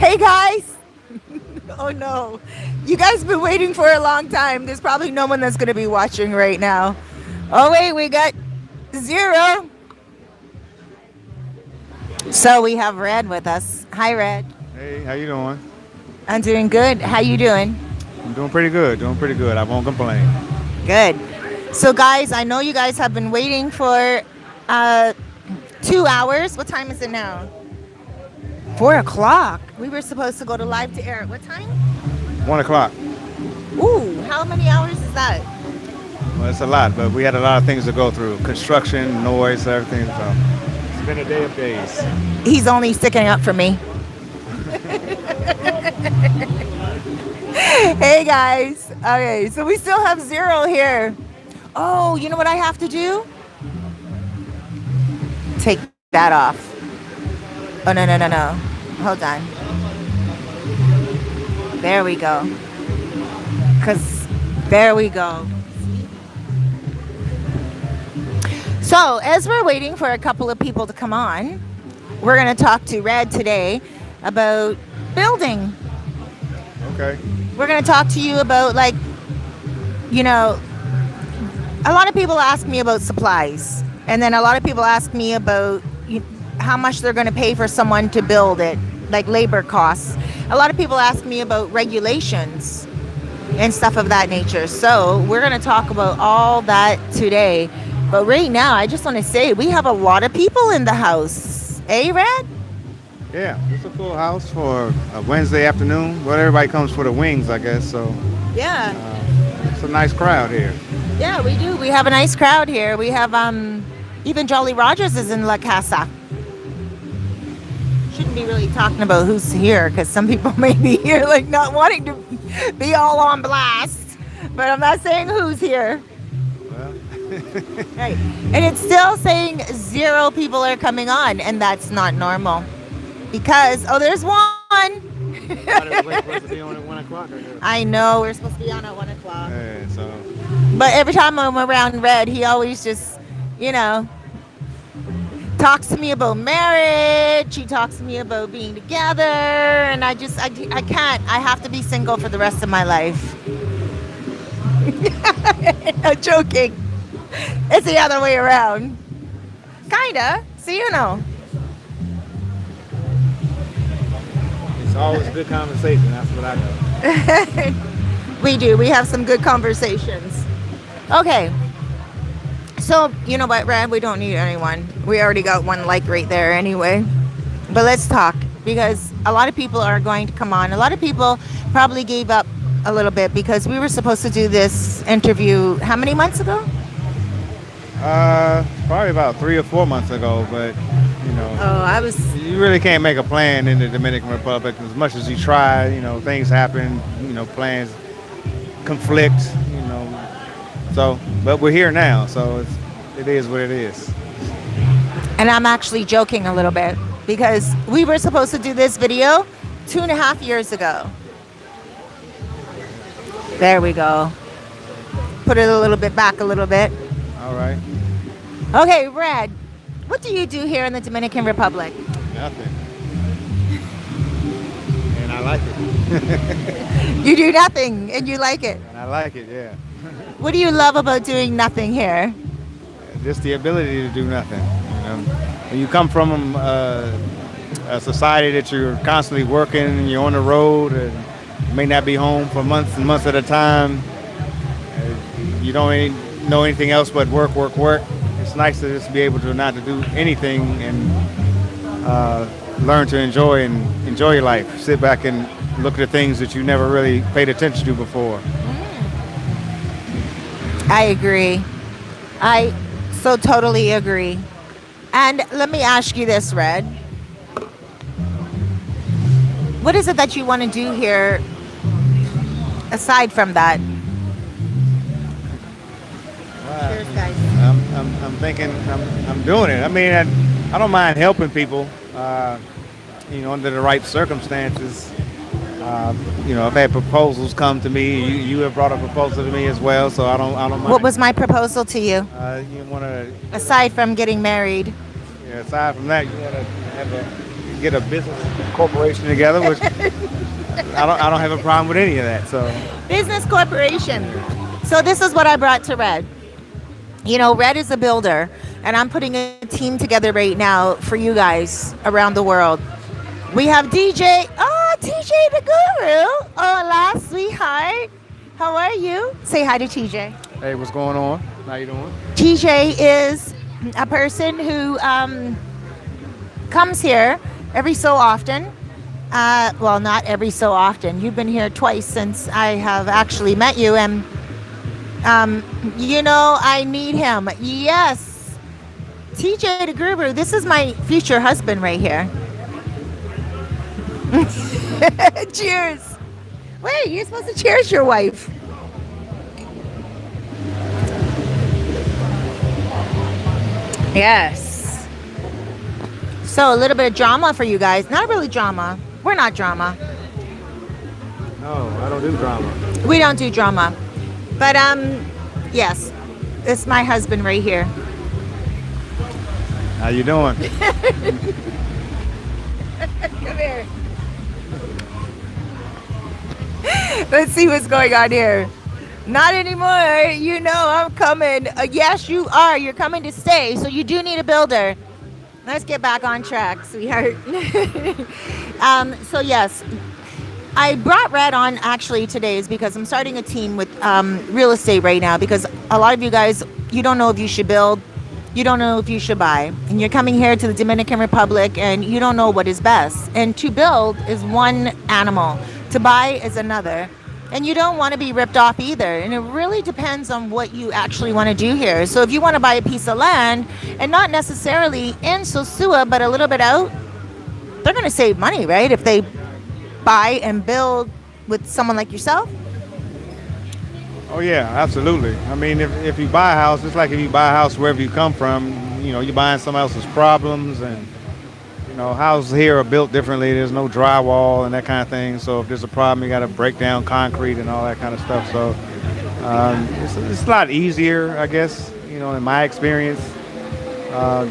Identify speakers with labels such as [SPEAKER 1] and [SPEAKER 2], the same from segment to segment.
[SPEAKER 1] Hey guys! Oh no. You guys been waiting for a long time. There's probably no one that's going to be watching right now. Oh wait, we got zero. So we have Red with us. Hi Red.
[SPEAKER 2] Hey, how you doing?
[SPEAKER 1] I'm doing good. How you doing?
[SPEAKER 2] I'm doing pretty good. Doing pretty good. I won't complain.
[SPEAKER 1] Good. So guys, I know you guys have been waiting for 2 hours. What time is it now? 4 o'clock. We were supposed to go to live to air at what time?
[SPEAKER 2] 1 o'clock.
[SPEAKER 1] Ooh, how many hours is that?
[SPEAKER 2] Well, it's a lot, but we had a lot of things to go through: construction, noise, everything. So it's been a day of days.
[SPEAKER 1] He's only sticking up for me. Hey guys. Okay, so we still have zero here. Oh, you know what I have to do? Take that off. Oh, no, no, no, no. Hold on. There we go. There we go. So, as we're waiting for a couple of people to come on, we're going to talk to Red today about building.
[SPEAKER 2] Okay.
[SPEAKER 1] We're going to talk to you about, like, you know, a lot of people ask me about supplies. And then a lot of people ask me about how much they're going to pay for someone to build it, like labor costs. A lot of people ask me about regulations and stuff of that nature. So we're going to talk about all that today. But right now, I just want to say we have a lot of people in the house. Eh, Red?
[SPEAKER 2] Yeah, it's a full house for a Wednesday afternoon. Well, everybody comes for the wings, I guess. So
[SPEAKER 1] Yeah.
[SPEAKER 2] it's a nice crowd here.
[SPEAKER 1] Yeah, we do. We have a nice crowd here. We have even Jolly Rogers is in La Casa. Shouldn't be really talking about who's here because some people may be here like not wanting to be all on blast. But I'm not saying who's here.
[SPEAKER 2] Well,
[SPEAKER 1] Right. And it's still saying zero people are coming on, and that's not normal. Because there's one.
[SPEAKER 2] we're supposed to be on at 1 o'clock.
[SPEAKER 1] I know we're supposed to be on at 1 o'clock.
[SPEAKER 2] Yeah, so
[SPEAKER 1] But every time I'm around Red, he always just, talks to me about marriage. He talks to me about being together. And I can't. I have to be single for the rest of my life. No joking. It's the other way around. Kinda. So
[SPEAKER 2] it's always a good conversation. That's what I know.
[SPEAKER 1] We do. We have some good conversations. Okay. So, you know what, Red? We don't need anyone. We already got one like right there anyway. But let's talk because a lot of people are going to come on. A lot of people probably gave up a little bit because we were supposed to do this interview how many months ago?
[SPEAKER 2] Probably about 3 or 4 months ago, but you really can't make a plan in the Dominican Republic as much as you try. Things happen. Plans conflict. So, but we're here now, so it is what it is.
[SPEAKER 1] And I'm actually joking a little bit because we were supposed to do this video 2.5 years ago. There we go. Put it a little bit back a little bit.
[SPEAKER 2] All right.
[SPEAKER 1] Okay, Red, what do you do here in the Dominican Republic?
[SPEAKER 2] Nothing. And I like it.
[SPEAKER 1] You do nothing and you like it.
[SPEAKER 2] And I like it, yeah.
[SPEAKER 1] What do you love about doing nothing here?
[SPEAKER 2] Just the ability to do nothing. When you come from a society that you're constantly working and you're on the road and may not be home for months and months at a time, you don't know anything else but work, work, work. It's nice to just be able to not to do anything and learn to enjoy your life. Sit back and look at the things that you never really paid attention to before.
[SPEAKER 1] I agree. I so totally agree. And let me ask you this, Red. What is it that you want to do here aside from that? Cheers, guys.
[SPEAKER 2] I'm thinking I'm doing it. I mean, I don't mind helping people, under the right circumstances. I've had proposals come to me. You have brought a proposal to me as well, so I don't mind.
[SPEAKER 1] What was my proposal to you?
[SPEAKER 2] You want to,
[SPEAKER 1] aside from getting married?
[SPEAKER 2] aside from that, you want to have get a business corporation together, which I don't have a problem with any of that. So
[SPEAKER 1] Business corporation. So this is what I brought to Red. You know, Red is a builder, and I'm putting a team together right now for you guys around the world. We have DJ. Oh, TJ the Guru. Hola, sweetheart. How are you? Say hi to TJ.
[SPEAKER 2] hey, what's going on? How you doing?
[SPEAKER 1] TJ is a person who comes here every so often. Well, not every so often. You've been here twice since I have actually met you, and you know, I need him. Yes. TJ the Gruber, this is my future husband right here. Cheers. Wait, you're supposed to cheers your wife. Yes. So a little bit of drama for you guys. Not really drama. We're not drama.
[SPEAKER 2] No, I don't do drama.
[SPEAKER 1] We don't do drama. But yes. It's my husband right here.
[SPEAKER 2] How you doing?
[SPEAKER 1] Come here. Let's see what's going on here. Not anymore. You know I'm coming. Yes, you are. You're coming to stay. So you do need a builder. Let's get back on track, sweetheart. So yes, I brought Red on actually today is because I'm starting a team with real estate right now, because a lot of you guys, you don't know if you should build. You don't know if you should buy. And you're coming here to the Dominican Republic and you don't know what is best. And to build is one animal. To buy is another. And you don't want to be ripped off either. And it really depends on what you actually want to do here. So if you want to buy a piece of land, and not necessarily in Sosua, but a little bit out, they're going to save money, right? If they buy and build with someone like yourself.
[SPEAKER 2] Oh yeah, absolutely. I mean, if you buy a house, it's like if you buy a house wherever you come from, you know, you're buying someone else's problems, and you know, houses here are built differently. There's no drywall and that kind of thing. So if there's a problem, you got to break down concrete and all that kind of stuff. So it's a lot easier, I guess. You know, in my experience,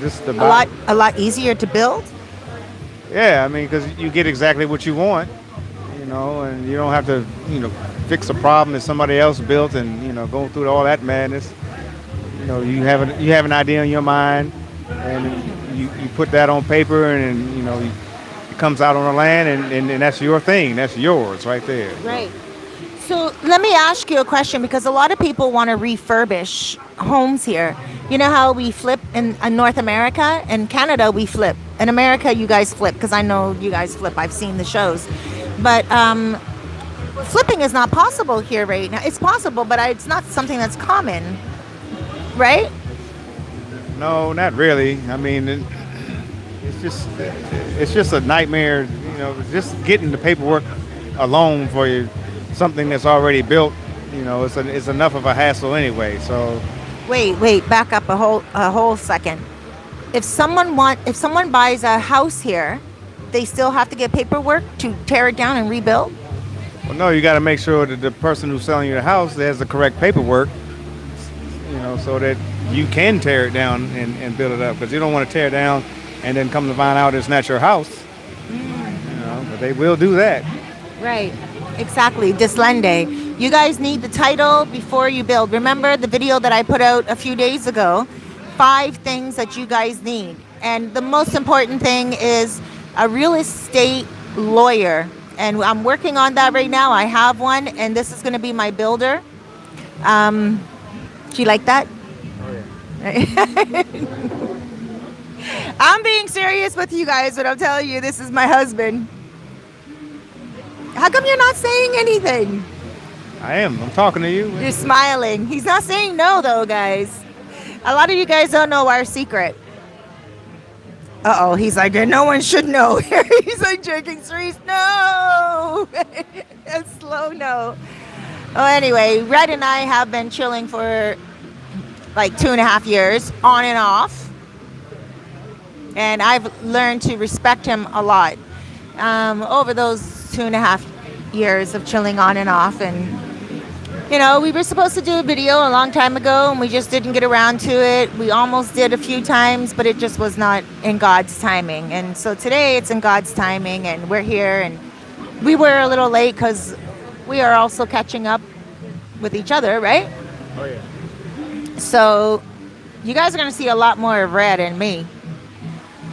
[SPEAKER 2] just about
[SPEAKER 1] A lot easier to build.
[SPEAKER 2] yeah. I mean, because you get exactly what you want, you know, and you don't have to, you know, fix a problem that somebody else built and, you know, go through all that madness. You know, you have an idea in your mind, and you put that on paper, and you know, it comes out on the land, and that's your thing. That's yours right there.
[SPEAKER 1] Right. So let me ask you a question, because a lot of people want to refurbish homes here. You know how we flip in North America? In Canada, we flip. In America, you guys flip, because I know you guys flip. I've seen the shows. But flipping is not possible here right now. It's possible, but it's not something that's common, right?
[SPEAKER 2] No, not really. I mean, it's just a nightmare. You know, just getting the paperwork alone for you, something that's already built. You know, it's enough of a hassle anyway. So
[SPEAKER 1] Wait, back up a whole second. If someone buys a house here, they still have to get paperwork to tear it down and rebuild?
[SPEAKER 2] well, no, you got to make sure that the person who's selling you the house has the correct paperwork. You know, so that you can tear it down and build it up, because you don't want to tear it down and then come to find out it's not your house. You know, but they will do that.
[SPEAKER 1] Right, exactly. Dislende. You guys need the title before you build. Remember the video that I put out a few days ago? 5 things that you guys need. And the most important thing is a real estate lawyer. And I'm working on that right now. I have one, and this is going to be my builder. Do you like that?
[SPEAKER 2] Oh yeah.
[SPEAKER 1] I'm being serious with you guys, but I'm telling you, this is my husband. How come you're not saying anything?
[SPEAKER 2] I am. I'm talking to you.
[SPEAKER 1] You're smiling. He's not saying no, though, guys. A lot of you guys don't know our secret. Uh-oh, he's like, no one should know. He's like joking, Cerise, no! A slow no. Oh, anyway, Red and I have been chilling for like 2.5 years, on and off. And I've learned to respect him a lot over those 2.5 years of chilling on and off. And You know, we were supposed to do a video a long time ago and we just didn't get around to it. We almost did a few times, but it just was not in God's timing. And so today it's in God's timing and we're here, and we were a little late because we are also catching up with each other, right?
[SPEAKER 2] Oh yeah.
[SPEAKER 1] So you guys are going to see a lot more of Red and me.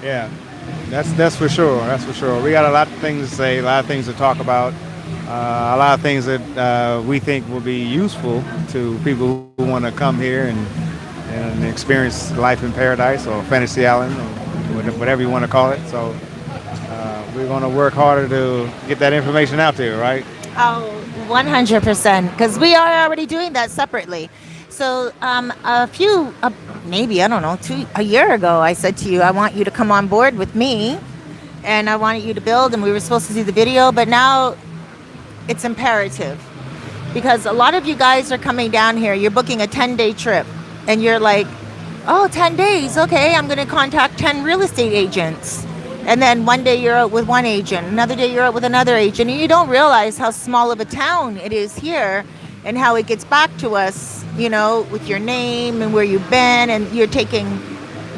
[SPEAKER 2] Yeah, that's for sure. That's for sure. We got a lot of things to say, a lot of things to talk about, a lot of things that we think will be useful to people who want to come here and experience life in paradise or fantasy island or whatever you want to call it. So we're going to work harder to get that information out there, right?
[SPEAKER 1] Oh, 100%, because we are already doing that separately. So maybe, I don't know, a year ago, I said to you, I want you to come on board with me and I wanted you to build, and we were supposed to do the video, but now it's imperative because a lot of you guys are coming down here. You're booking a 10-day trip and you're like, oh, 10 days. Okay, I'm going to contact 10 real estate agents. And then one day you're out with one agent, another day you're out with another agent, and you don't realize how small of a town it is here and how it gets back to us, you know, with your name and where you've been, and you're taking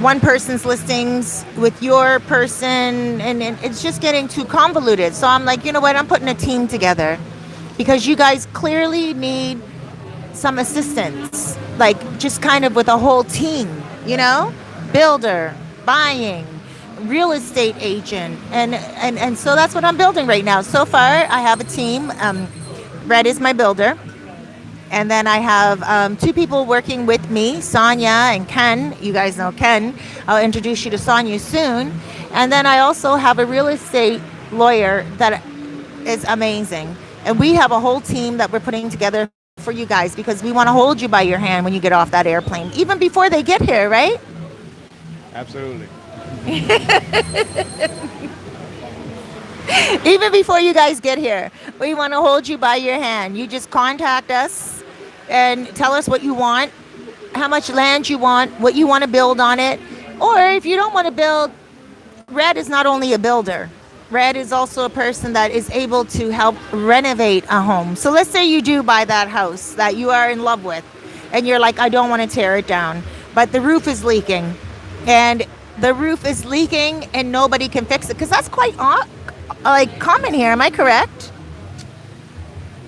[SPEAKER 1] one person's listings with your person, and it's just getting too convoluted. So I'm like, you know what, I'm putting a team together because you guys clearly need some assistance, like just kind of with a whole team, you know, builder, buying, real estate agent, and so that's what I'm building right now. So far I have a team. Red is my builder, and then I have 2 people working with me, Sonia and Ken. You guys know Ken. I'll introduce you to Sonia soon. And then I also have a real estate lawyer that is amazing, and we have a whole team that we're putting together for you guys because we want to hold you by your hand when you get off that airplane, even before they get here, right?
[SPEAKER 2] Absolutely.
[SPEAKER 1] Even before you guys get here, we want to hold you by your hand. You just contact us and tell us what you want, how much land you want, what you want to build on it. Or if you don't want to build, Red is not only a builder. Red is also a person that is able to help renovate a home. So let's say you do buy that house that you are in love with and you're like, I don't want to tear it down, but the roof is leaking. And the roof is leaking and nobody can fix it, because that's quite common here. Am I correct?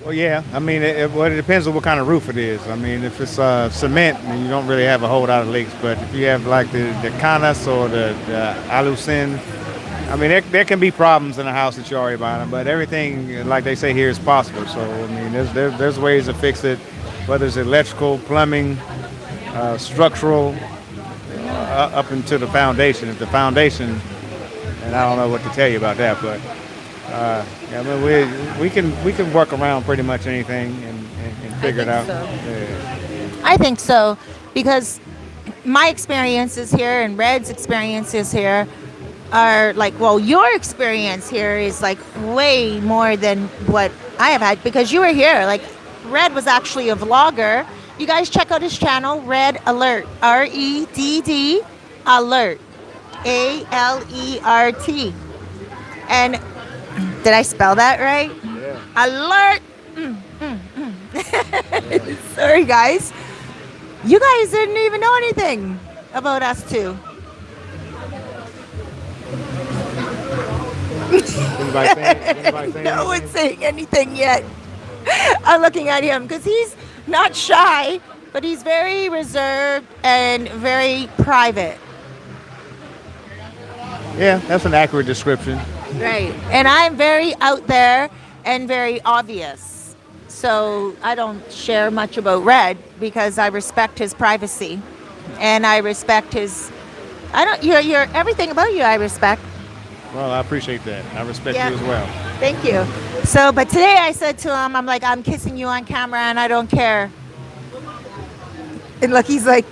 [SPEAKER 2] Well, yeah. I mean, it depends on what kind of roof it is. I mean, if it's cement, then you don't really have a whole lot of leaks. But if you have like the canas or the alucin, I mean, there can be problems in a house that you're already buying. But everything, like they say here, is possible. So I mean, there's ways to fix it, whether it's electrical, plumbing, structural, up into the foundation. If the foundation, and I don't know what to tell you about that, but I mean, we can work around pretty much anything and figure it out.
[SPEAKER 1] So.
[SPEAKER 2] Yeah.
[SPEAKER 1] I think so, because my experiences here and Red's experiences here are like, well, your experience here is like way more than what I have had, because you were here. Like, Red was actually a vlogger. You guys check out his channel, Red Alert, REDD Alert, ALERT. And did I spell that right?
[SPEAKER 2] Yeah.
[SPEAKER 1] Alert. Sorry, guys. You guys didn't even know anything about us two.
[SPEAKER 2] Anybody saying
[SPEAKER 1] No one's saying anything yet. I'm looking at him because he's not shy, but he's very reserved and very private.
[SPEAKER 2] Yeah, that's an accurate description.
[SPEAKER 1] Right. And I'm very out there and very obvious. So I don't share much about Red because I respect his privacy, and I respect his, you're everything about you I respect.
[SPEAKER 2] Well, I appreciate that. I respect you as well.
[SPEAKER 1] Thank you. So, but today I said to him, I'm like, I'm kissing you on camera and I don't care. And look, he's like,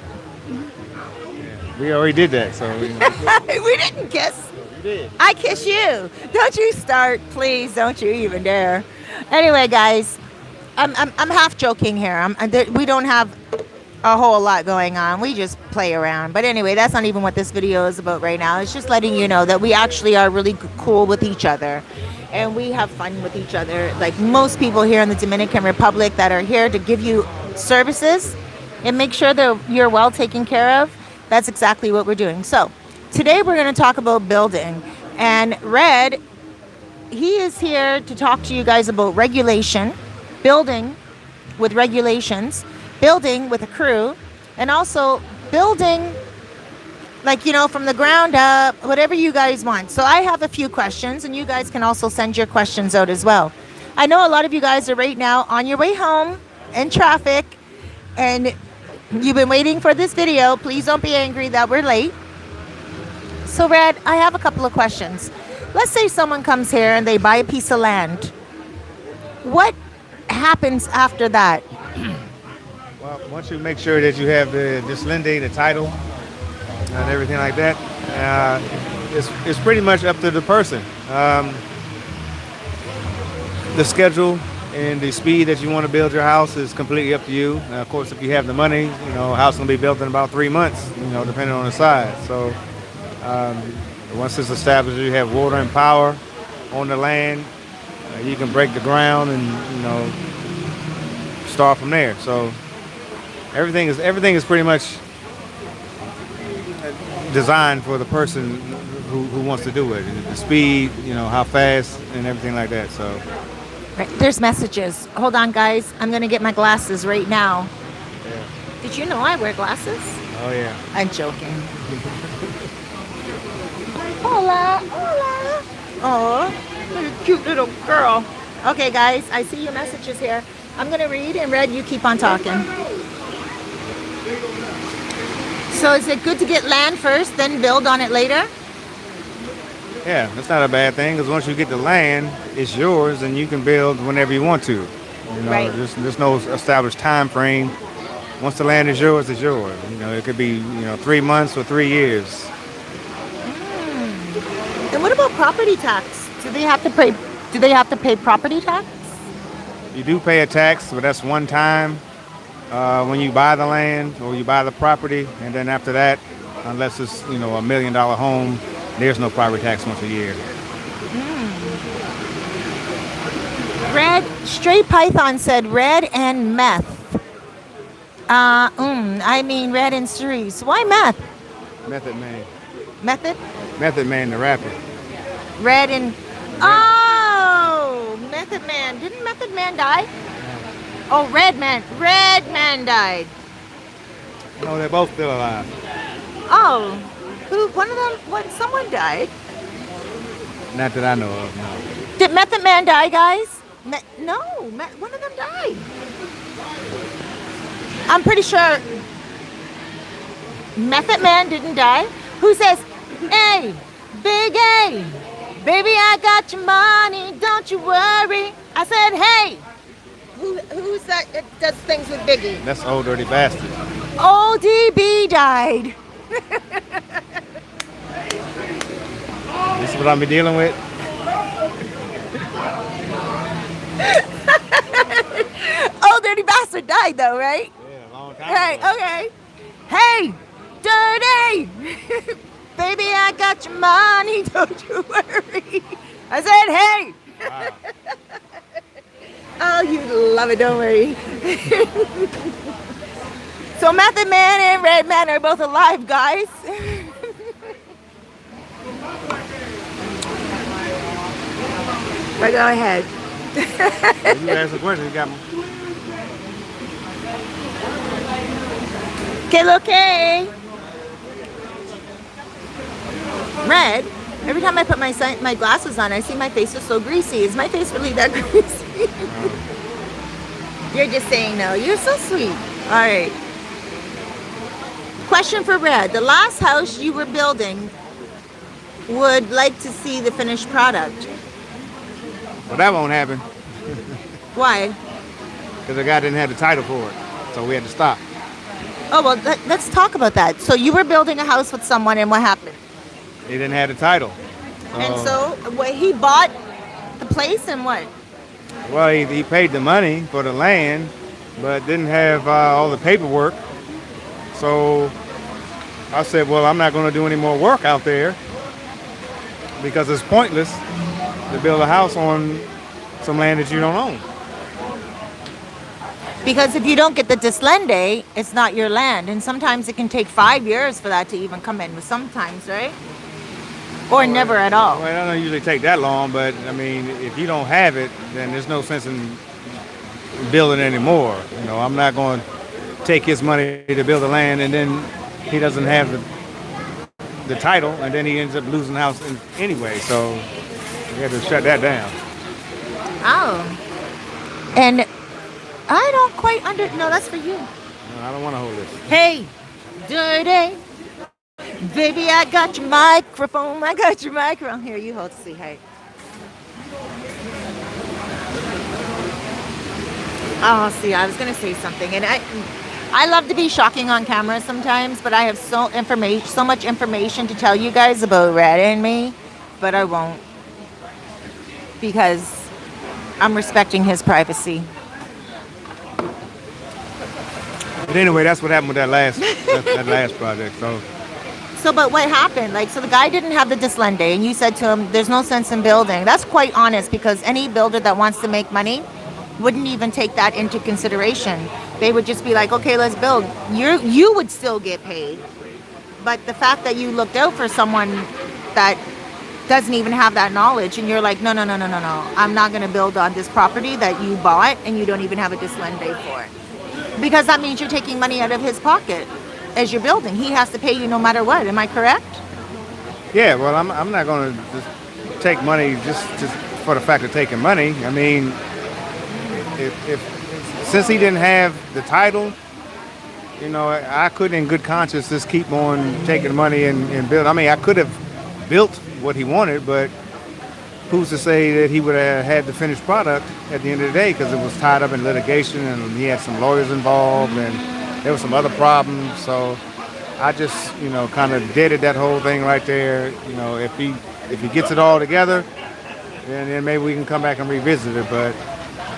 [SPEAKER 2] Yeah, we already did that, so
[SPEAKER 1] we didn't kiss.
[SPEAKER 2] you did.
[SPEAKER 1] I kiss you. Don't you start, please. Don't you even dare. Anyway, guys, I'm half joking here. We don't have a whole lot going on. We just play around. But anyway, that's not even what this video is about right now. It's just letting you know that we actually are really cool with each other. And we have fun with each other. Like most people here in the Dominican Republic that are here to give you services and make sure that you're well taken care of. That's exactly what we're doing. So today we're going to talk about building. And Red, he is here to talk to you guys about regulation, building with regulations, building with a crew, and also building like, you know, from the ground up, whatever you guys want. So I have a few questions, and you guys can also send your questions out as well. I know a lot of you guys are right now on your way home in traffic, and you've been waiting for this video. Please don't be angry that we're late. So Red, I have a couple of questions. Let's say someone comes here and they buy a piece of land. What happens after that?
[SPEAKER 2] Well, once you make sure that you have the lending, the title, and everything like that, it's pretty much up to the person. The schedule and the speed that you want to build your house is completely up to you. Of course, if you have the money, you know, a house can be built in about 3 months, you know, depending on the size. So once it's established, you have water and power on the land. You can break the ground and, you know, start from there. So everything is pretty much designed for the person who wants to do it. The speed, you know, how fast and everything like that. So
[SPEAKER 1] Right, there's messages. Hold on, guys. I'm going to get my glasses right now.
[SPEAKER 2] yeah.
[SPEAKER 1] Did you know I wear glasses?
[SPEAKER 2] Oh yeah.
[SPEAKER 1] I'm joking. Hola, hola. Oh, you're a cute little girl. Okay, guys, I see your messages here. I'm going to read, and Red, you keep on talking. So is it good to get land first, then build on it later?
[SPEAKER 2] Yeah, that's not a bad thing, because once you get the land, it's yours, and you can build whenever you want to. You know,
[SPEAKER 1] Right.
[SPEAKER 2] there's no established time frame. Once the land is yours, it's yours. You know, it could be, you know, 3 months or 3 years.
[SPEAKER 1] And what about property tax? Do they have to pay? Do they have to pay property tax?
[SPEAKER 2] You do pay a tax, but that's one time when you buy the land or you buy the property, and then after that, unless it's, you know, $1 million home, there's no property tax once a year.
[SPEAKER 1] Red, Straight Python said red and meth. I mean red and Cerise. Why meth?
[SPEAKER 2] Method Man.
[SPEAKER 1] Method?
[SPEAKER 2] Method Man, the rapper.
[SPEAKER 1] Red and... Oh! Method Man. Didn't Method Man die? Oh, Red Man. Red Man died.
[SPEAKER 2] No, they're both still alive.
[SPEAKER 1] Oh. Who? One of them? What? Someone died.
[SPEAKER 2] Not that I know of, no.
[SPEAKER 1] Did Method Man die, guys? No. One of them died. I'm pretty sure Method Man didn't die. Who says, hey, Big A, baby, I got your money, don't you worry. I said, hey. Who's that does things with Biggie?
[SPEAKER 2] That's Old Dirty Bastard.
[SPEAKER 1] ODB died.
[SPEAKER 2] This is what I'll be dealing with.
[SPEAKER 1] Old Dirty Bastard died though, right?
[SPEAKER 2] Yeah, a long time
[SPEAKER 1] Right,
[SPEAKER 2] ago.
[SPEAKER 1] okay. Hey, Dirty! Baby, I got your money, don't you worry. I said, hey!
[SPEAKER 2] Wow.
[SPEAKER 1] Oh, you love it, don't worry. So Method Man and Red Man are both alive, guys. But go ahead.
[SPEAKER 2] You ask a question, you got me.
[SPEAKER 1] Que lo que? Red, every time I put my glasses on, I see my face is so greasy. Is my face really that greasy? You're just saying no. You're so sweet. All right. Question for Red. The last house you were building would like to see the finished product.
[SPEAKER 2] Well, that won't happen,
[SPEAKER 1] Why?
[SPEAKER 2] because the guy didn't have the title for it, so we had to stop.
[SPEAKER 1] Oh, well, let's talk about that. So you were building a house with someone, and what happened?
[SPEAKER 2] He didn't have the title.
[SPEAKER 1] And so he bought the place, and what?
[SPEAKER 2] Well, he paid the money for the land, but didn't have all the paperwork. So I said, well, I'm not going to do any more work out there because it's pointless to build a house on some land that you don't own.
[SPEAKER 1] Because if you don't get the dislende, it's not your land. And sometimes it can take 5 years for that to even come in. Sometimes, right? Or
[SPEAKER 2] Well,
[SPEAKER 1] never at all.
[SPEAKER 2] Well, it don't usually take that long, but I mean, if you don't have it, then there's no sense in building anymore. You know, I'm not going to take his money to build the land, and then he doesn't have the title, and then he ends up losing the house anyway. So we had to shut that down.
[SPEAKER 1] Oh. And I don't quite no, that's for you.
[SPEAKER 2] No, I don't want to hold this.
[SPEAKER 1] Hey, dirty. Baby, I got your microphone. I got your microphone. Here, you hold to see. Hey. Oh, see, I was going to say something. And I love to be shocking on camera sometimes, but I have so much information to tell you guys about Red and me, but I won't. Because I'm respecting his privacy.
[SPEAKER 2] But anyway, that's what happened with that last that last project.
[SPEAKER 1] So, but what happened? Like, so the guy didn't have the dislende, and you said to him, "There's no sense in building." That's quite honest, because any builder that wants to make money wouldn't even take that into consideration. They would just be like, "Okay, let's build." You would still get paid, but the fact that you looked out for someone that doesn't even have that knowledge, and you're like, "No, I'm not going to build on this property that you bought, and you don't even have a dislende for it," because that means you're taking money out of his pocket. As you're building, he has to pay you no matter what. Am I correct?
[SPEAKER 2] Yeah, well, I'm not going to just take money just for the fact of taking money. I mean, if since he didn't have the title, you know, I couldn't in good conscience just keep on taking money and build. I mean, I could have built what he wanted, but who's to say that he would have had the finished product at the end of the day, because it was tied up in litigation and he had some lawyers involved and there were some other problems. So I just, you know, kind of deaded that whole thing right there. You know, if he gets it all together, then maybe we can come back and revisit it. But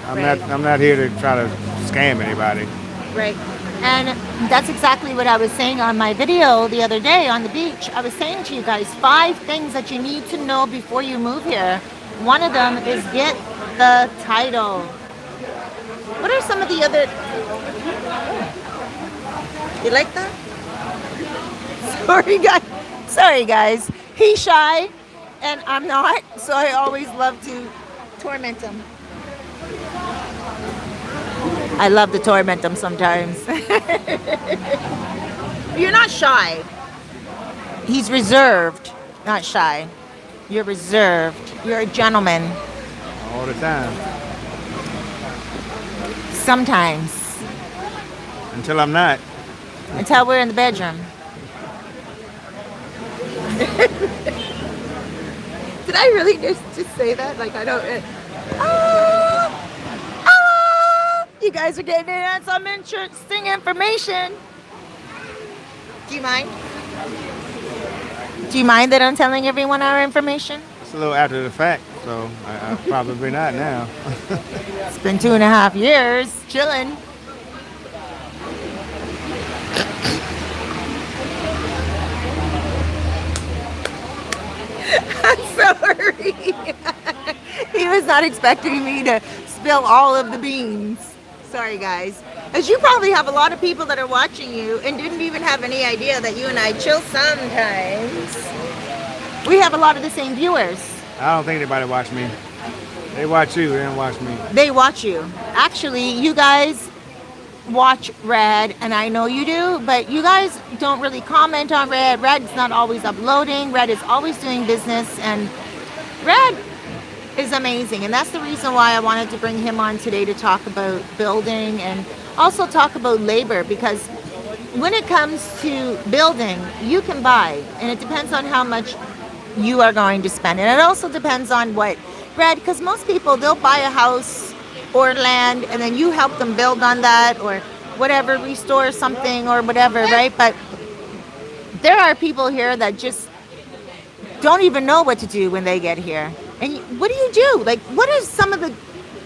[SPEAKER 2] I'm not here to try to scam anybody.
[SPEAKER 1] Right. And that's exactly what I was saying on my video the other day on the beach. I was saying to you guys 5 things that you need to know before you move here. One of them is get the title. What are some of the other... You like that? Sorry guys. He's shy and I'm not, so I always love to torment him. I love to torment him sometimes. You're not shy. He's reserved, not shy. You're reserved. You're a gentleman.
[SPEAKER 2] All the time.
[SPEAKER 1] Sometimes.
[SPEAKER 2] Until I'm not.
[SPEAKER 1] Until we're in the bedroom. Did I really just say that? Like, I don't... You guys are getting in on some interesting information. Do you mind? Do you mind that I'm telling everyone our information?
[SPEAKER 2] It's a little after the fact, so I probably not now.
[SPEAKER 1] It's been 2.5 years chilling. I'm sorry. He was not expecting me to spill all of the beans. Sorry, guys. As you probably have a lot of people that are watching you and didn't even have any idea that you and I chill sometimes. We have a lot of the same viewers.
[SPEAKER 2] I don't think anybody watch me. They watch you, they don't watch me.
[SPEAKER 1] They watch you. Actually, you guys watch Red, and I know you do, but you guys don't really comment on Red. Red's not always uploading. Red is always doing business, and Red is amazing. And that's the reason why I wanted to bring him on today to talk about building and also talk about labor, because when it comes to building, you can buy, and it depends on how much you are going to spend. And it also depends on what, Red, because most people, they'll buy a house or land and then you help them build on that or whatever, restore something or whatever, right? But there are people here that just don't even know what to do when they get here. And what do you do? Like, what are some of the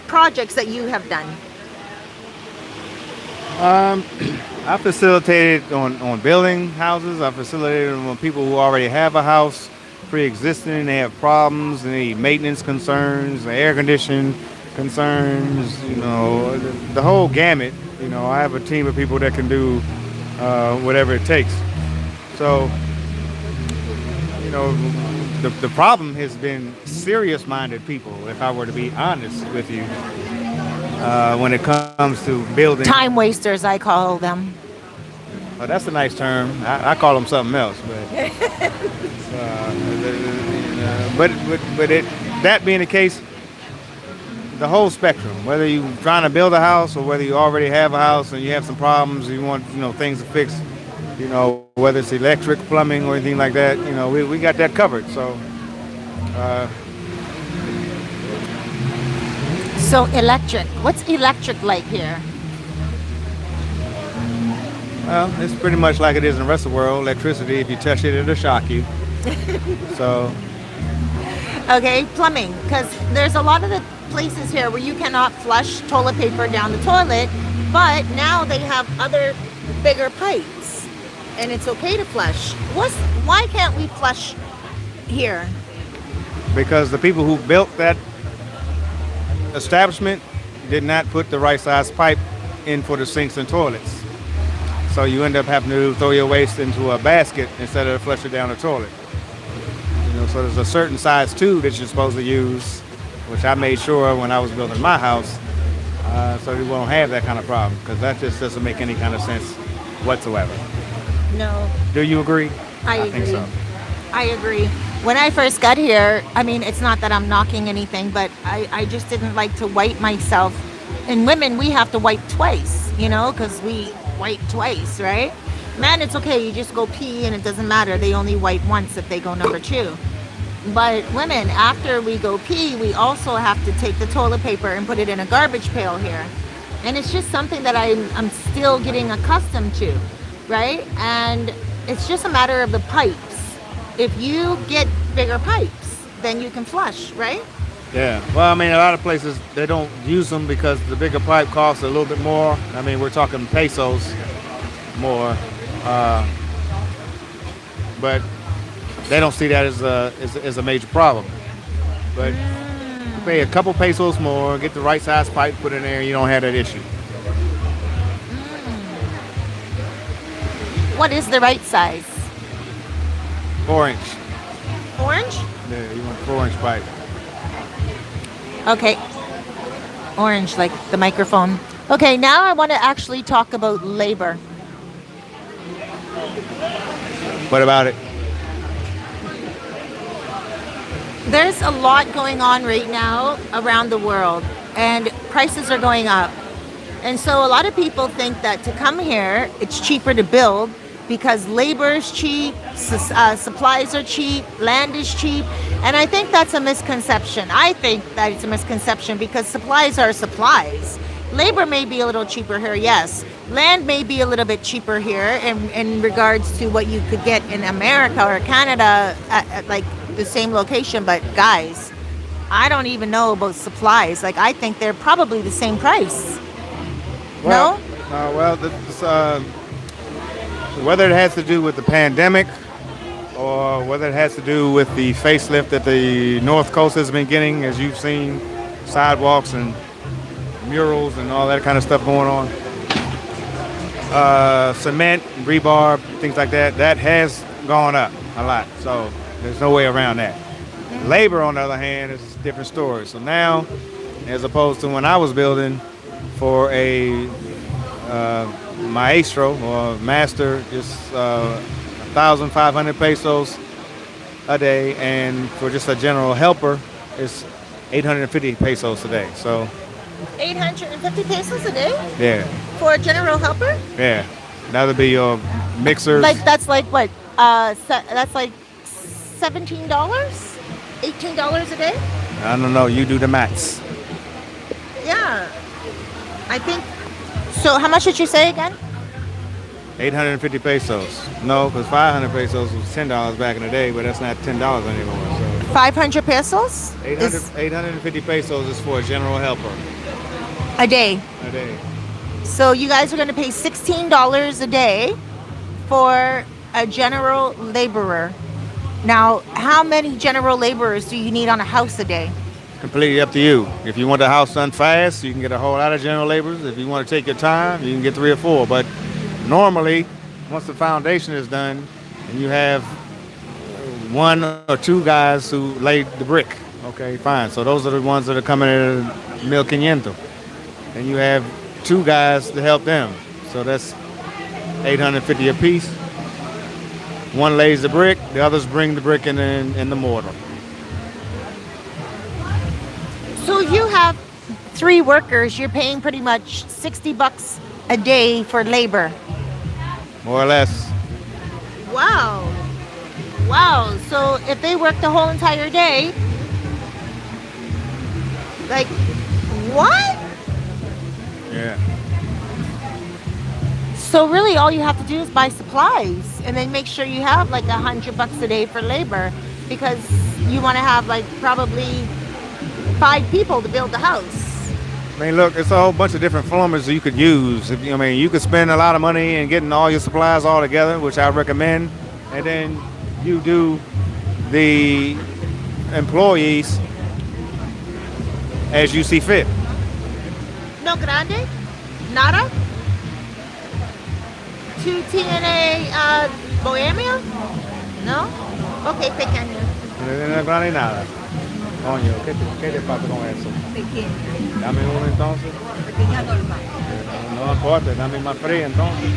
[SPEAKER 1] projects that you have done?
[SPEAKER 2] I facilitated on building houses. I facilitated on people who already have a house pre-existing. They have problems, they need maintenance concerns, air conditioning concerns. The whole gamut. I have a team of people that can do whatever it takes. So, the problem has been serious-minded people. If I were to be honest with you, when it comes to building.
[SPEAKER 1] Time wasters, I call them.
[SPEAKER 2] Oh, that's a nice term. I call them something else, but that being the case, the whole spectrum. Whether you're trying to build a house or whether you already have a house and you have some problems, you want things to fix. Whether it's electric, plumbing, or anything like that. We got that covered. So.
[SPEAKER 1] So electric. What's electric like here?
[SPEAKER 2] Well, it's pretty much like it is in the rest of the world. Electricity, if you touch it, it'll shock you. So.
[SPEAKER 1] Okay, plumbing. Because there's a lot of the places here where you cannot flush toilet paper down the toilet, but now they have other bigger pipes, and it's okay to flush. Why can't we flush here?
[SPEAKER 2] Because the people who built that establishment did not put the right size pipe in for the sinks and toilets. So you end up having to throw your waste into a basket instead of flush it down the toilet. So there's a certain size tube that you're supposed to use, which I made sure when I was building my house, so we won't have that kind of problem, because that just doesn't make any kind of sense whatsoever.
[SPEAKER 1] No.
[SPEAKER 2] Do you agree?
[SPEAKER 1] I agree.
[SPEAKER 2] think so.
[SPEAKER 1] I agree. When I first got here, I mean, it's not that I'm knocking anything, but I just didn't like to wipe myself. And women, we have to wipe twice, because we wipe twice, right? Men, it's okay. You just go pee and it doesn't matter. They only wipe once if they go number 2. But women, after we go pee, we also have to take the toilet paper and put it in a garbage pail here. And it's just something that I'm still getting accustomed to, right? And it's just a matter of the pipes. If you get bigger pipes, then you can flush, right?
[SPEAKER 2] Yeah. Well, I mean, a lot of places, they don't use them because the bigger pipe costs a little bit more. I mean, we're talking pesos more. But they don't see that as a major problem. But you pay a couple pesos more, get the right size pipe, put in there, and you don't have that issue.
[SPEAKER 1] What is the right size?
[SPEAKER 2] 4-inch.
[SPEAKER 1] Orange?
[SPEAKER 2] Yeah, you want a 4-inch pipe.
[SPEAKER 1] Okay. Orange, like the microphone. Okay, now I want to actually talk about labor.
[SPEAKER 2] What about it?
[SPEAKER 1] There's a lot going on right now around the world, and prices are going up. And so a lot of people think that to come here, it's cheaper to build because labor is cheap, supplies are cheap, land is cheap. And I think that's a misconception. I think that it's a misconception because supplies are supplies. Labor may be a little cheaper here, yes. Land may be a little bit cheaper here in regards to what you could get in America or Canada at like the same location. But guys, I don't even know about supplies. Like, I think they're probably the same price.
[SPEAKER 2] Well,
[SPEAKER 1] no?
[SPEAKER 2] Whether it has to do with the pandemic or whether it has to do with the facelift that the North Coast has been getting, as you've seen, sidewalks and murals and all that kind of stuff going on. Cement, rebar, things like that, that has gone up a lot. So there's no way around that. Labor, on the other hand, is a different story. So now, as opposed to when I was building for a maestro or master, it's 1,500 pesos a day, and for just a general helper, it's 850 pesos a day. So
[SPEAKER 1] 850 pesos a day?
[SPEAKER 2] Yeah.
[SPEAKER 1] For a general helper?
[SPEAKER 2] Yeah. That'll be your mixers.
[SPEAKER 1] Like, that's like what? That's like $17? $18 a day?
[SPEAKER 2] I don't know. You do the maths.
[SPEAKER 1] Yeah. I think. So how much did you say again?
[SPEAKER 2] 850 pesos. No, because 500 pesos was $10 back in the day, but that's not $10 anymore. So
[SPEAKER 1] 500 pesos?
[SPEAKER 2] 850 pesos is for a general helper.
[SPEAKER 1] A day.
[SPEAKER 2] A day.
[SPEAKER 1] So you guys are going to pay $16 a day for a general laborer. Now, how many general laborers do you need on a house a day?
[SPEAKER 2] Completely up to you. If you want the house done fast, you can get a whole lot of general laborers. If you want to take your time, you can get 3 or 4. But normally, once the foundation is done, and you have 1 or 2 guys who laid the brick, okay, fine. So those are the ones that are coming in at $1,500. And you have 2 guys to help them. So that's $850 a piece. One lays the brick, the others bring the brick in the mortar.
[SPEAKER 1] So you have 3 workers. You're paying pretty much $60 a day for labor.
[SPEAKER 2] More or less.
[SPEAKER 1] Wow. Wow. So if they work the whole entire day, like, what?
[SPEAKER 2] Yeah.
[SPEAKER 1] So really all you have to do is buy supplies and then make sure you have like $100 a day for labor, because you want to have like probably 5 people to build the house.
[SPEAKER 2] I mean, look, it's a whole bunch of different formulas you could use. You could spend a lot of money in getting all your supplies all together, which I recommend, and then you do the employees as you see fit.
[SPEAKER 1] No grande? Nada? 2 TNA Bohemia? No? Ok, pequeño.
[SPEAKER 2] No hay nada. Coño, ¿qué te pasa con eso?
[SPEAKER 3] Pequeña,
[SPEAKER 2] Dame uno entonces.
[SPEAKER 3] pequeña normal.
[SPEAKER 2] No importa, dame más frío entonces.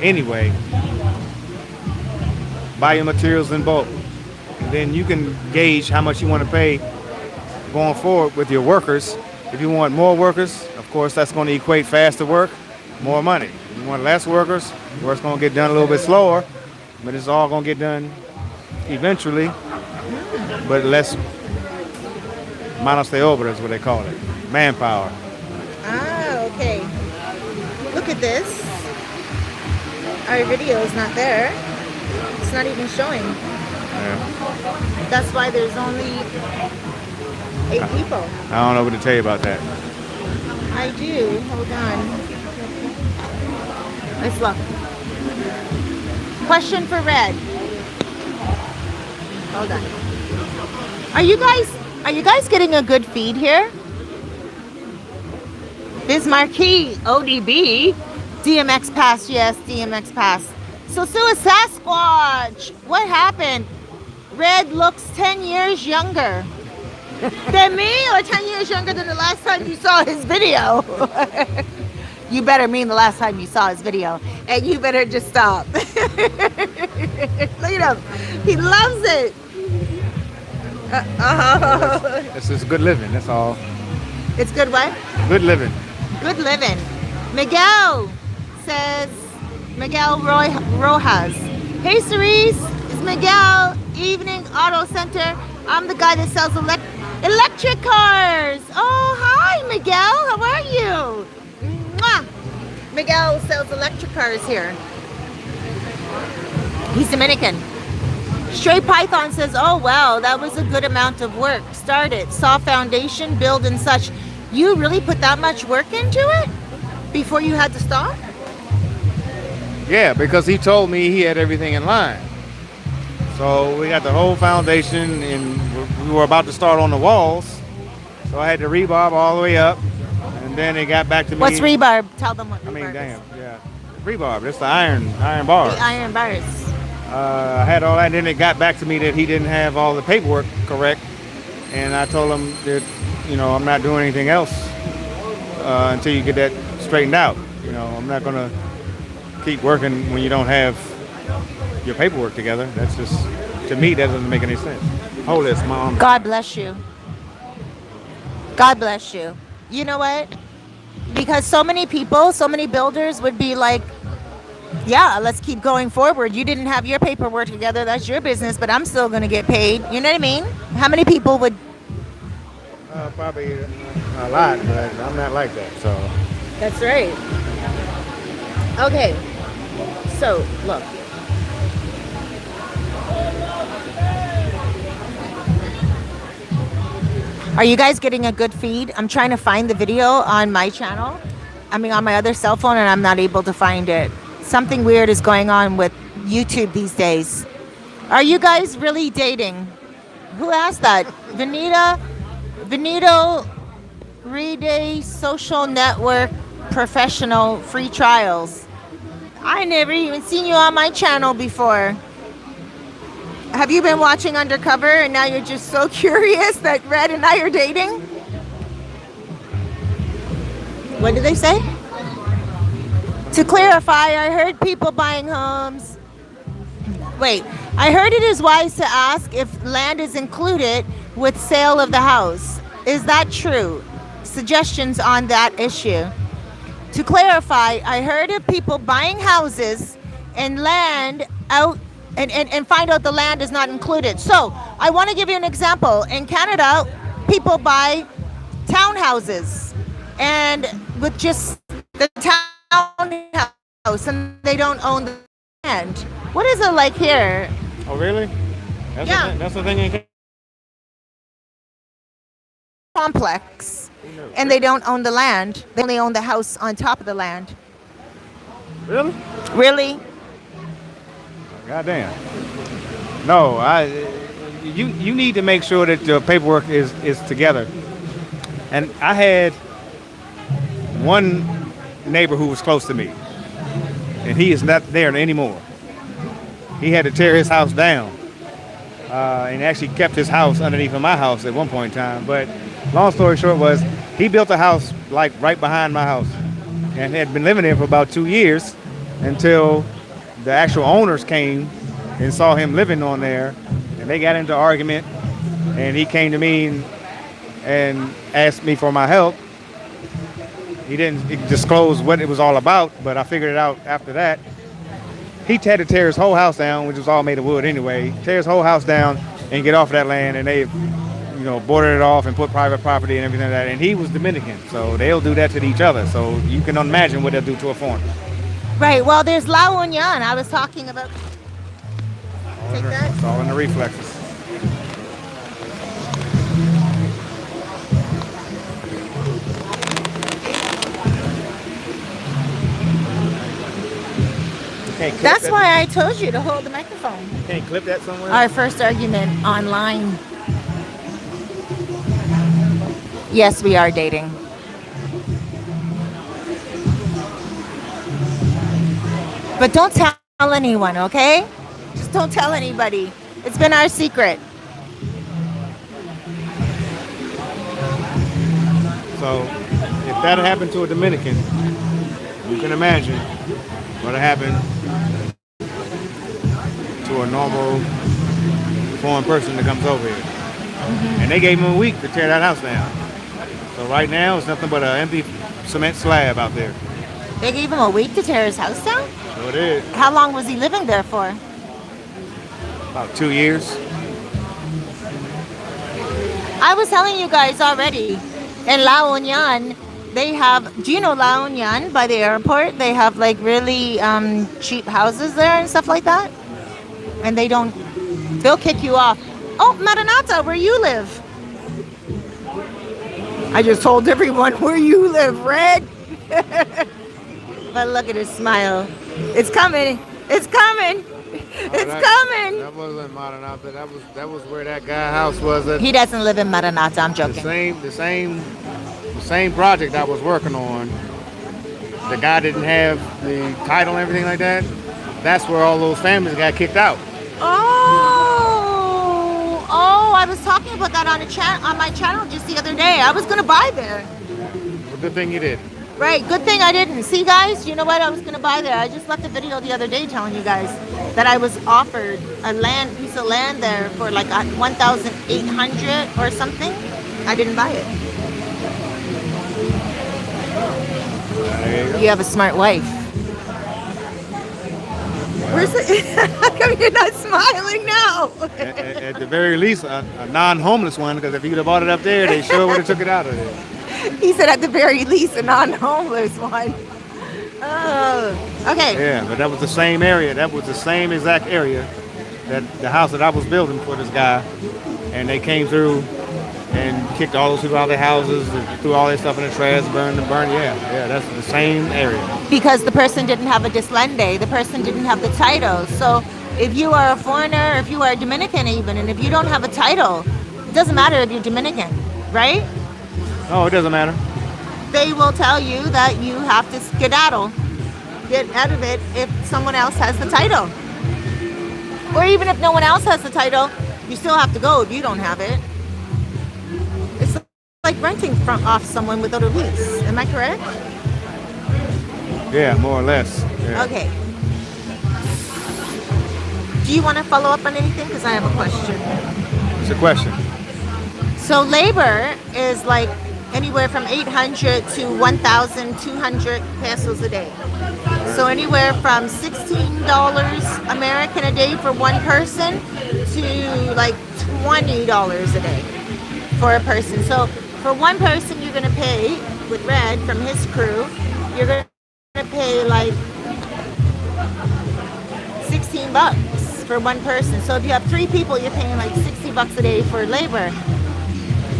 [SPEAKER 2] Anyway, buy your materials in bulk. And then you can gauge how much you want to pay going forward with your workers. If you want more workers, of course, that's going to equate faster work, more money. If you want less workers, work's going to get done a little bit slower, but it's all going to get done eventually, but less manos de obra is what they call it, manpower.
[SPEAKER 1] Ah, okay. Look at this. Our video is not there. It's not even showing.
[SPEAKER 2] Yeah.
[SPEAKER 1] That's why there's only 8 people.
[SPEAKER 2] I don't know what to tell you about that.
[SPEAKER 1] I do. Hold on. Let's look. Question for Red. Hold on. Are you guys getting a good feed here? Bismarcky, ODB, DMX Pass, yes, DMX Pass. Sosua Sasquatch, what happened? Red looks 10 years younger than me, or 10 years younger than the last time you saw his video? You better mean the last time you saw his video, and you better just stop. Look at him, he loves it.
[SPEAKER 2] It's just good living, that's all.
[SPEAKER 1] It's good what?
[SPEAKER 2] Good living.
[SPEAKER 1] Good living. Miguel says, Miguel Rojas. Hey Cerise, it's Miguel, Evening Auto Center. I'm the guy that sells electric cars. Oh, hi Miguel, how are you? Mwah. Miguel sells electric cars here. He's Dominican. Stray Python says, oh wow, that was a good amount of work. Started, saw foundation, build and such. You really put that much work into it before you had to stop?
[SPEAKER 2] Yeah, because he told me he had everything in line. So we got the whole foundation, and we were about to start on the walls. So I had the rebarb all the way up, and then they got back to me.
[SPEAKER 1] What's rebarb? Tell them what rebarb
[SPEAKER 2] I mean,
[SPEAKER 1] is.
[SPEAKER 2] damn, yeah. Rebarb, it's the iron bars.
[SPEAKER 1] The iron bars.
[SPEAKER 2] I had all that, and then it got back to me that he didn't have all the paperwork correct. And I told him that, I'm not doing anything else until you get that straightened out. I'm not going to keep working when you don't have your paperwork together. That's just, to me, that doesn't make any sense. Hold this, Mom.
[SPEAKER 1] God bless you. God bless you. You know what? Because so many people, so many builders would be like, yeah, let's keep going forward. You didn't have your paperwork together. That's your business, but I'm still going to get paid. You know what I mean? How many people would?
[SPEAKER 2] Probably a lot, but I'm not like that, so.
[SPEAKER 1] That's right. Okay. So, look. Are you guys getting a good feed? I'm trying to find the video on my channel. I mean, on my other cell phone, and I'm not able to find it. Something weird is going on with YouTube these days. Are you guys really dating? Who asked that? Venito Rede Social Network Professional Free Trials. I never even seen you on my channel before. Have you been watching Undercover and now you're just so curious that Red and I are dating? What did they say? To clarify, I heard people buying homes. Wait, I heard it is wise to ask if land is included with sale of the house. Is that true? Suggestions on that issue. To clarify, I heard of people buying houses and land out and find out the land is not included. So I want to give you an example. In Canada, people buy townhouses and with just the townhouse and they don't own the land. What is it like here?
[SPEAKER 2] Oh, really? That's the thing in Canada.
[SPEAKER 1] Complex, and they don't own the land. They only own the house on top of the land.
[SPEAKER 2] Really?
[SPEAKER 1] Really?
[SPEAKER 2] Goddamn. No, you need to make sure that your paperwork is together. And I had one neighbor who was close to me, and he is not there anymore. He had to tear his house down, and actually kept his house underneath of my house at one point in time. But long story short was, he built a house like right behind my house, and had been living there for about 2 years until the actual owners came and saw him living on there, and they got into an argument, and he came to me and asked me for my help. He didn't disclose what it was all about, but I figured it out after that. He had to tear his whole house down, which was all made of wood anyway, tear his whole house down and get off of that land, and they boarded it off and put private property and everything like that. And he was Dominican, so they'll do that to each other. So you can imagine what they'll do to a foreigner.
[SPEAKER 1] Right. Well, there's La Union. I was talking about. Take that.
[SPEAKER 2] It's all in the reflexes.
[SPEAKER 1] That's why I told you to hold the microphone.
[SPEAKER 2] Can't clip that somewhere?
[SPEAKER 1] Our first argument online. Yes, we are dating. But don't tell anyone, okay? Just don't tell anybody. It's been our secret.
[SPEAKER 2] So if that happened to a Dominican, you can imagine what happened to a normal foreign person that comes over here. Mm-hmm. And they gave him a week to tear that house down. So right now, it's nothing but an empty cement slab out there.
[SPEAKER 1] They gave him a week to tear his house down?
[SPEAKER 2] So it is.
[SPEAKER 1] How long was he living there for?
[SPEAKER 2] About 2 years.
[SPEAKER 1] I was telling you guys already, in La Union, they have, do you know La Union by the airport? They have like really cheap houses there and stuff like that. And they'll kick you off. Oh, Maranata, where you live. I just told everyone where you live, Red. But look at his smile. It's coming. It's coming. It's coming.
[SPEAKER 2] That wasn't Maranata. That was where that guy house was.
[SPEAKER 1] He doesn't live in Maranata. I'm joking.
[SPEAKER 2] The same project I was working on. The guy didn't have the title and everything like that. That's where all those families got kicked out.
[SPEAKER 1] Oh, I was talking about that on my channel just the other day. I was gonna buy there.
[SPEAKER 2] It's a good thing you did.
[SPEAKER 1] Right, good thing I didn't. See, guys, you know what? I was gonna buy there. I just left a video the other day telling you guys that I was offered a piece of land there for like 1,800 or something. I didn't buy it. You have a smart wife. Where's it? How come you're not smiling now?
[SPEAKER 2] At the very least, a non-homeless one, because if you'd have bought it up there, they sure would have took it out of there.
[SPEAKER 1] He said at the very least, a non-homeless one. Oh, okay.
[SPEAKER 2] Yeah, but that was the same area. That was the same exact area that the house that I was building for this guy, and they came through and kicked all those people out of their houses, and threw all their stuff in the trash, burned. Yeah, that's the same area.
[SPEAKER 1] Because the person didn't have a dislende, the person didn't have the title. So if you are a foreigner, if you are Dominican even, and if you don't have a title, it doesn't matter if you're Dominican, right?
[SPEAKER 2] No, it doesn't matter.
[SPEAKER 1] They will tell you that you have to skedaddle, get out of it if someone else has the title. Or even if no one else has the title, you still have to go if you don't have it. It's like renting from off someone without a lease. Am I correct?
[SPEAKER 2] Yeah, more or less. Yeah.
[SPEAKER 1] Okay. Do you want to follow up on anything? Because I have a question.
[SPEAKER 2] It's a question.
[SPEAKER 1] So labor is like anywhere from 800 to 1,200 pesos a day. So anywhere from $16 American a day for one person to like $20 a day for a person. So for one person, you're going to pay, with Red from his crew, you're going to pay like 16 bucks for one person. So if you have 3 people, you're paying like 60 bucks a day for labor.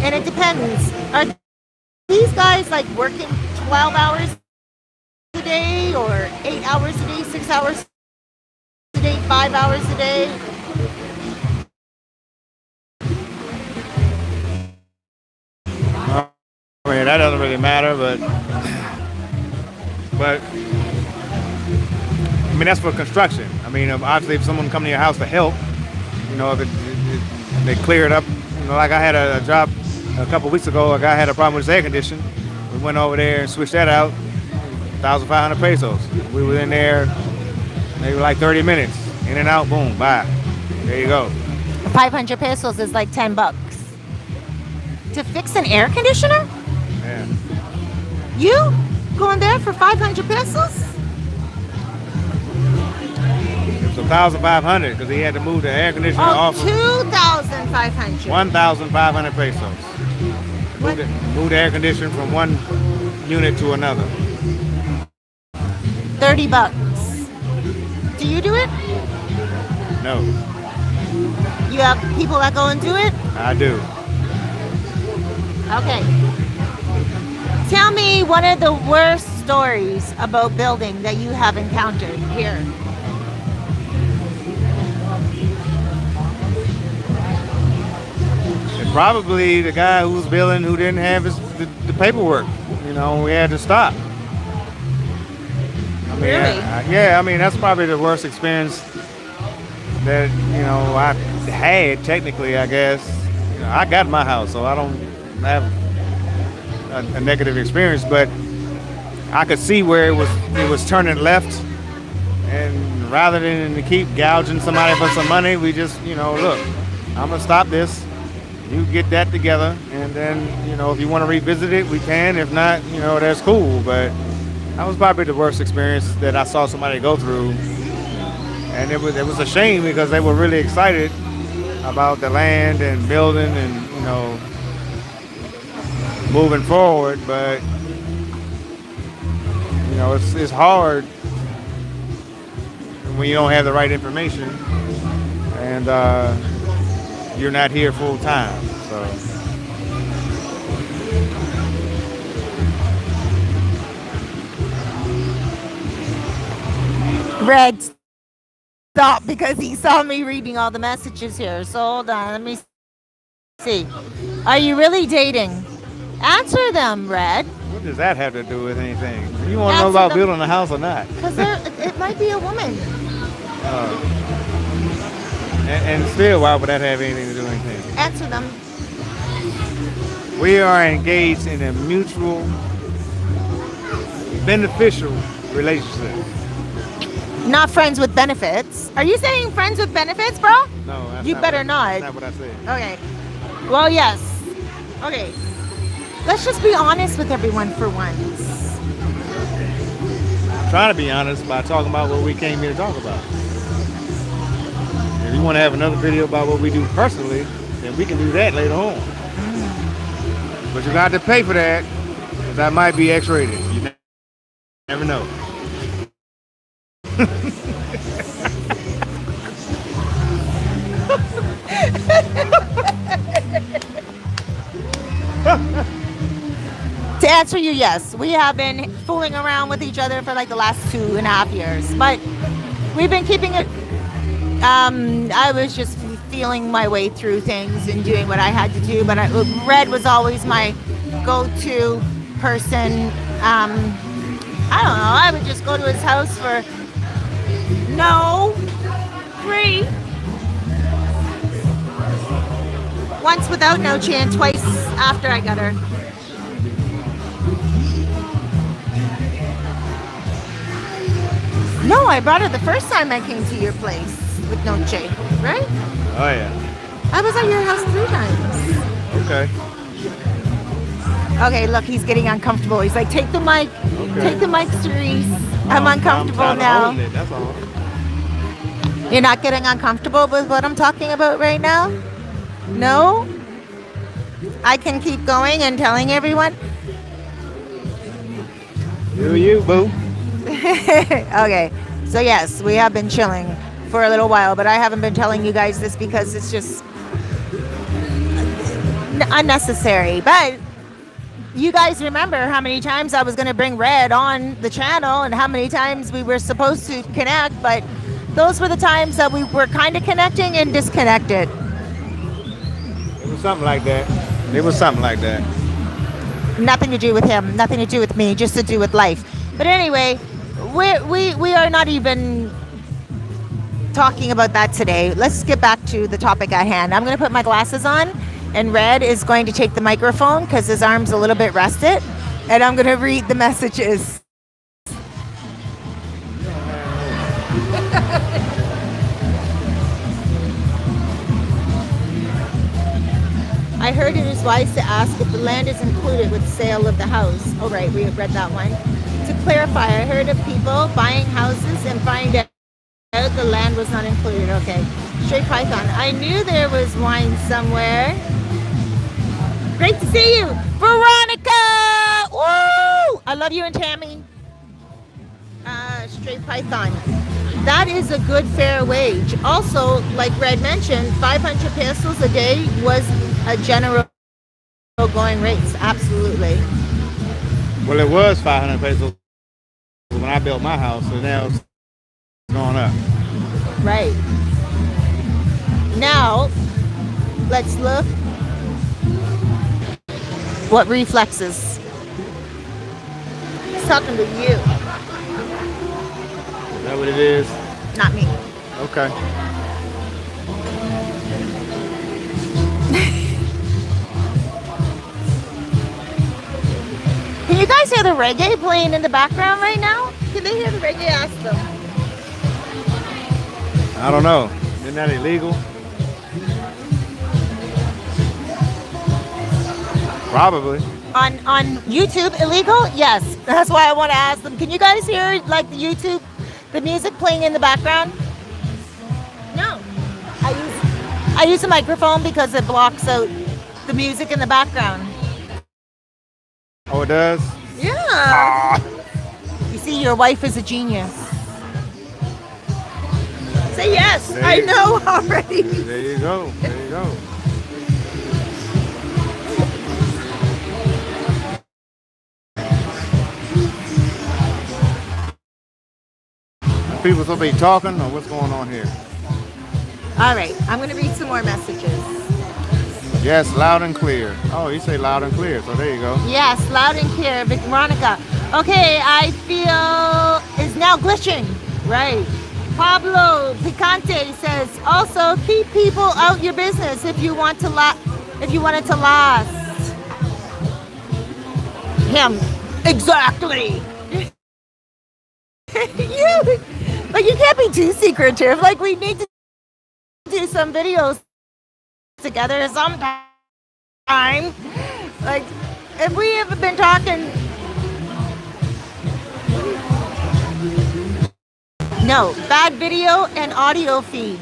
[SPEAKER 1] And it depends. Are these guys like working 12 hours a day or 8 hours a day, 6 hours a day, 5 hours a day?
[SPEAKER 2] I mean, that doesn't really matter, but I mean, that's for construction. I mean, obviously, if someone come to your house to help, you know, if they clear it up, you know, like I had a job a couple weeks ago, a guy had a problem with his air conditioning. We went over there and switched that out, 1,500 pesos. We were in there maybe like 30 minutes, in and out, boom, bye. There you go.
[SPEAKER 1] 500 pesos is like 10 bucks. To fix an air conditioner?
[SPEAKER 2] Yeah.
[SPEAKER 1] You going there for 500 pesos?
[SPEAKER 2] It was 1,500 because he had to move the air conditioner
[SPEAKER 1] Oh,
[SPEAKER 2] off.
[SPEAKER 1] 2,500.
[SPEAKER 2] 1,500 pesos. Move the air conditioner from one unit to another.
[SPEAKER 1] 30 bucks. Do you do it?
[SPEAKER 2] No,
[SPEAKER 1] You have people that go and do it?
[SPEAKER 2] I do.
[SPEAKER 1] Okay. Tell me one of the worst stories about building that you have encountered here.
[SPEAKER 2] And probably the guy who was building who didn't have the paperwork. You know, we had to stop. I mean,
[SPEAKER 1] Really?
[SPEAKER 2] Yeah, I mean, that's probably the worst experience that, you know, I had technically, I guess. You know, I got my house, so I don't have a negative experience, but I could see where it was turning left, and rather than to keep gouging somebody for some money, we just, you know, look, I'm gonna stop this. You get that together, and then, you know, if you want to revisit it, we can. If not, you know, that's cool. But that was probably the worst experience that I saw somebody go through, and it was a shame because they were really excited about the land and building and, you know, moving forward. But, you know, it's hard when you don't have the right information and you're not here full time. So
[SPEAKER 1] Red, stop, because he saw me reading all the messages here. So hold on, let me see. Are you really dating? Answer them, Red.
[SPEAKER 2] what does that have to do with anything? You want to know
[SPEAKER 1] Answer
[SPEAKER 2] about
[SPEAKER 1] them.
[SPEAKER 2] building a house or not?
[SPEAKER 1] Because it might be a woman.
[SPEAKER 2] And still, why would that have anything to do with anything?
[SPEAKER 1] Answer them.
[SPEAKER 2] We are engaged in a mutual, beneficial relationship.
[SPEAKER 1] Not friends with benefits. Are you saying friends with benefits, bro?
[SPEAKER 2] No, that's
[SPEAKER 1] You
[SPEAKER 2] not
[SPEAKER 1] better
[SPEAKER 2] what,
[SPEAKER 1] not.
[SPEAKER 2] That's not what I said.
[SPEAKER 1] Okay. Well, yes. Okay. Let's just be honest with everyone for once.
[SPEAKER 2] I'm trying to be honest by talking about what we came here to talk about. If you want to have another video about what we do personally, then we can do that later on. But you got to pay for that, because that might be X-rated. You never know.
[SPEAKER 1] To answer you, yes, we have been fooling around with each other for like the last 2.5 years, but we've been keeping it. I was just feeling my way through things and doing what I had to do, but Red was always my go-to person. I don't know. I would just go to his house for free. Once without Noche and twice after I got her. No, I brought her the first time I came to your place with Noche, right?
[SPEAKER 2] Oh yeah.
[SPEAKER 1] I was at your house 3 times.
[SPEAKER 2] Okay.
[SPEAKER 1] Okay, look, he's getting uncomfortable. He's like, take the mic.
[SPEAKER 2] Okay.
[SPEAKER 1] Take the mic, Cerise. I'm uncomfortable now.
[SPEAKER 2] That's all.
[SPEAKER 1] You're not getting uncomfortable with what I'm talking about right now? No? I can keep going and telling everyone?
[SPEAKER 2] Do you, boo?
[SPEAKER 1] Okay, so yes, we have been chilling for a little while, but I haven't been telling you guys this because it's just unnecessary. But you guys remember how many times I was going to bring Red on the channel and how many times we were supposed to connect, but those were the times that we were kind of connecting and disconnected.
[SPEAKER 2] It was something like that. It was something like that.
[SPEAKER 1] Nothing to do with him, nothing to do with me, just to do with life. But anyway, we are not even talking about that today. Let's get back to the topic at hand. I'm going to put my glasses on, and Red is going to take the microphone because his arm's a little bit rested, and I'm going to read the messages. I heard it is wise to ask if the land is included with sale of the house. Oh, right, we have read that one. To clarify, I heard of people buying houses and find out the land was not included. Okay. Straight Python. I knew there was wine somewhere. Great to see you. Veronica! Woo! I love you and Tammy. Straight Python. That is a good fair wage. Also, like Red mentioned, 500 pesos a day was a general going rates. Absolutely.
[SPEAKER 2] Well, it was 500 pesos when I built my house, and now it's going up.
[SPEAKER 1] Right. Now, let's look. What reflexes? He's talking to you.
[SPEAKER 2] Is that what it is?
[SPEAKER 1] Not me.
[SPEAKER 2] Okay.
[SPEAKER 1] Can you guys hear the reggae playing in the background right now? Can they hear the reggae? Ask them.
[SPEAKER 2] I don't know. Isn't that illegal? Probably.
[SPEAKER 1] On YouTube, illegal? Yes. That's why I want to ask them. Can you guys hear like the YouTube, the music playing in the background? No. I use a microphone because it blocks out the music in the background.
[SPEAKER 2] Oh, it does?
[SPEAKER 1] Yeah.
[SPEAKER 2] Ah.
[SPEAKER 1] You see, your wife is a genius. Say yes.
[SPEAKER 2] There
[SPEAKER 1] I
[SPEAKER 2] you-
[SPEAKER 1] know already.
[SPEAKER 2] There you go. There you go. Are people supposed to be talking, or what's going on here?
[SPEAKER 1] All right. I'm going to read some more messages.
[SPEAKER 2] Yes, loud and clear. Oh, you say loud and clear, so there you go.
[SPEAKER 1] Yes, loud and clear, Veronica. Okay, I feel is now glitching. Right. Pablo Picante says, also keep people out your business if you want to if you want it to last. Him. Exactly. You can't be too secretive. Like we need to do some videos together sometime. Like if we have been talking. No, bad video and audio feed.